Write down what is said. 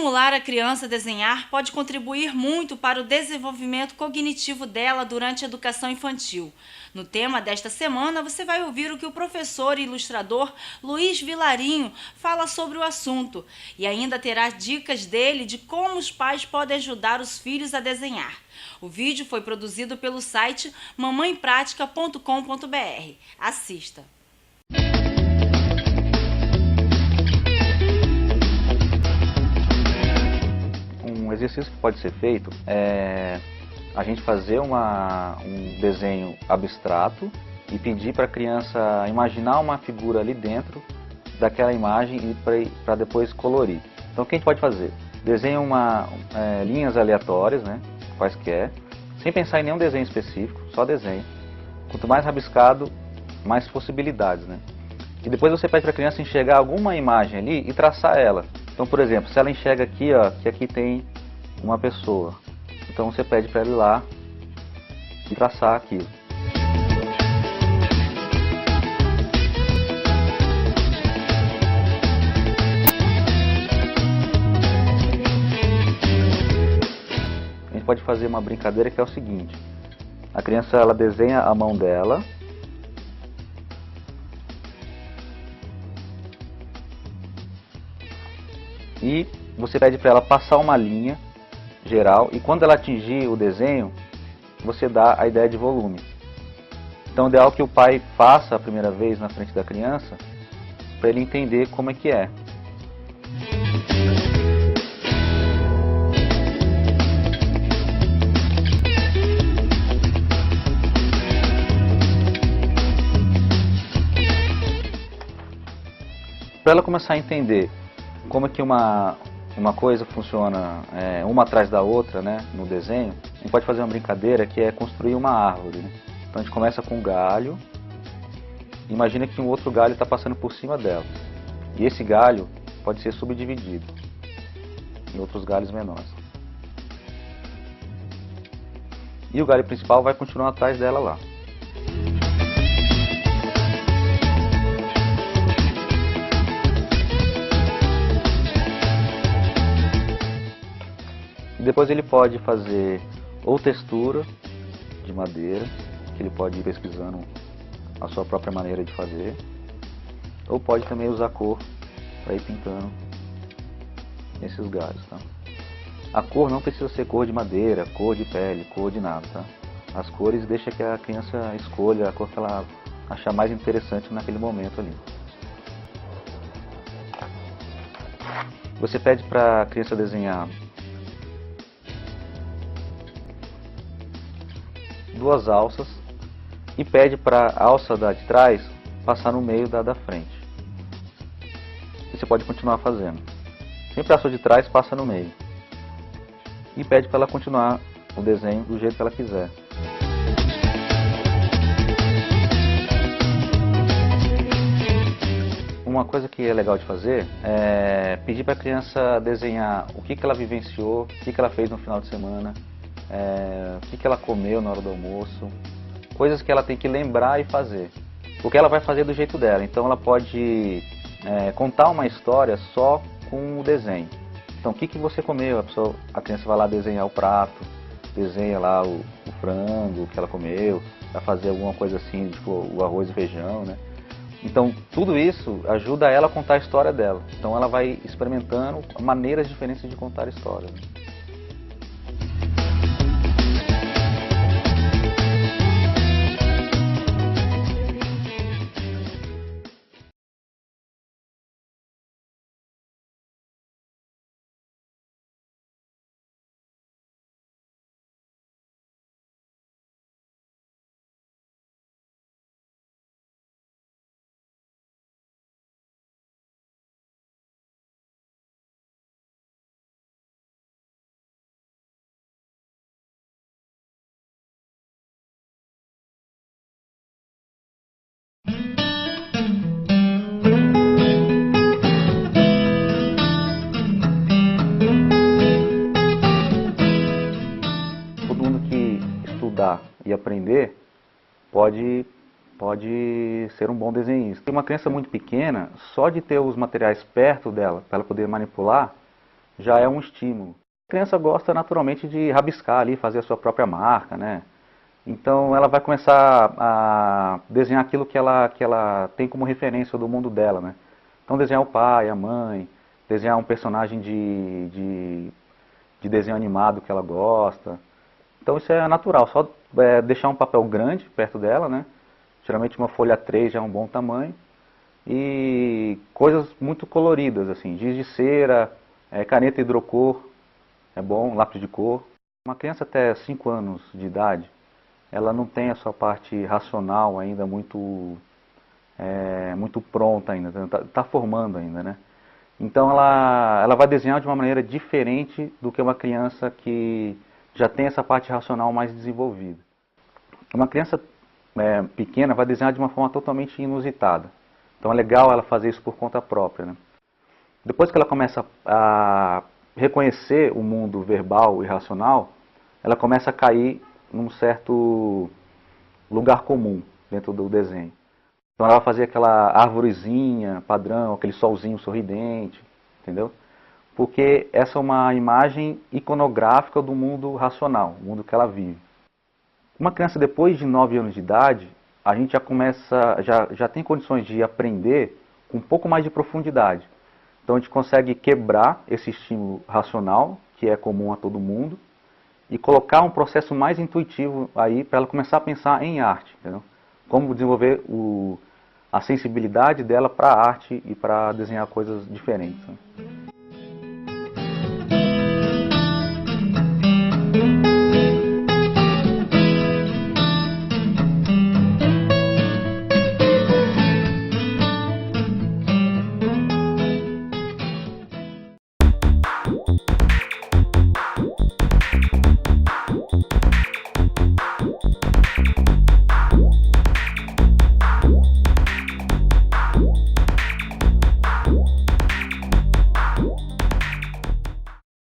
Estimular a criança a desenhar pode contribuir muito para o desenvolvimento cognitivo dela durante a educação infantil. No tema desta semana, você vai ouvir o que o professor e ilustrador Luiz Vilarinho fala sobre o assunto e ainda terá dicas dele de como os pais podem ajudar os filhos a desenhar. O vídeo foi produzido pelo site mamãepratica.com.br. Assista! Um exercício que pode ser feito é a gente fazer um desenho abstrato e pedir para a criança imaginar uma figura ali dentro daquela imagem e para depois colorir. Então o que a gente pode fazer? Desenha linhas aleatórias, né, quaisquer, sem pensar em nenhum desenho específico, só desenho. Quanto mais rabiscado, mais possibilidades, né? E depois você pede para a criança enxergar alguma imagem ali e traçar ela. Então, por exemplo, se ela enxerga aqui, ó, que aqui tem uma pessoa, então você pede para ela ir lá e traçar aquilo. A gente pode fazer uma brincadeira que é o seguinte: a criança ela desenha a mão dela, e você pede para ela passar uma linha geral, e quando ela atingir o desenho, você dá a ideia de volume. Então, o ideal é que o pai faça a primeira vez na frente da criança, para ele entender como é que é. Para ela começar a entender como é que uma coisa funciona uma atrás da outra, né, no desenho, a gente pode fazer uma brincadeira que é construir uma árvore, né? Então a gente começa com um galho, imagina que um outro galho está passando por cima dela. E esse galho pode ser subdividido em outros galhos menores. E o galho principal vai continuar atrás dela lá. Depois ele pode fazer ou textura de madeira, que ele pode ir pesquisando a sua própria maneira de fazer, ou pode também usar cor para ir pintando esses galhos, tá? A cor não precisa ser cor de madeira, cor de pele, cor de nada, tá? As cores deixa que a criança escolha a cor que ela achar mais interessante naquele momento ali. Você pede para a criança desenhar duas alças e pede para a alça de trás passar no meio da frente. E você pode continuar fazendo. Sempre a alça de trás passa no meio. E pede para ela continuar o desenho do jeito que ela quiser. Uma coisa que é legal de fazer é pedir para a criança desenhar o que ela vivenciou, o que ela fez no final de semana, o que ela comeu na hora do almoço, coisas que ela tem que lembrar e fazer, porque ela vai fazer do jeito dela. Então ela pode contar uma história só com o desenho. Então, o que você comeu? A criança vai lá desenhar o prato, desenha lá o frango que ela comeu, vai fazer alguma coisa assim, tipo o arroz e feijão, né? Então, tudo isso ajuda ela a contar a história dela. Então ela vai experimentando maneiras diferentes de contar a história, né? Todo mundo que estudar e aprender pode ser um bom desenhista. Uma criança muito pequena, só de ter os materiais perto dela, para ela poder manipular, já é um estímulo. A criança gosta naturalmente de rabiscar ali, fazer a sua própria marca, né? Então ela vai começar a desenhar aquilo que ela tem como referência do mundo dela, né? Então desenhar o pai, a mãe, desenhar um personagem de desenho animado que ela gosta. Então isso é natural, só deixar um papel grande perto dela, né? Geralmente uma folha A3 já é um bom tamanho. E coisas muito coloridas, assim, giz de cera, caneta hidrocor, é bom, lápis de cor. Uma criança até 5 anos de idade, ela não tem a sua parte racional ainda muito pronta ainda, está formando ainda, né? Então ela vai desenhar de uma maneira diferente do que uma criança que já tem essa parte racional mais desenvolvida. Uma criança pequena vai desenhar de uma forma totalmente inusitada. Então é legal ela fazer isso por conta própria, né? Depois que ela começa a reconhecer o mundo verbal e racional, ela começa a cair num certo lugar comum dentro do desenho. Então ela vai fazer aquela arvorezinha padrão, aquele solzinho sorridente, entendeu? Porque essa é uma imagem iconográfica do mundo racional, o mundo que ela vive. Uma criança depois de 9 anos de idade, a gente já tem condições de aprender com um pouco mais de profundidade. Então a gente consegue quebrar esse estímulo racional, que é comum a todo mundo, e colocar um processo mais intuitivo aí para ela começar a pensar em arte, entendeu? Como desenvolver a sensibilidade dela para a arte e para desenhar coisas diferentes, né?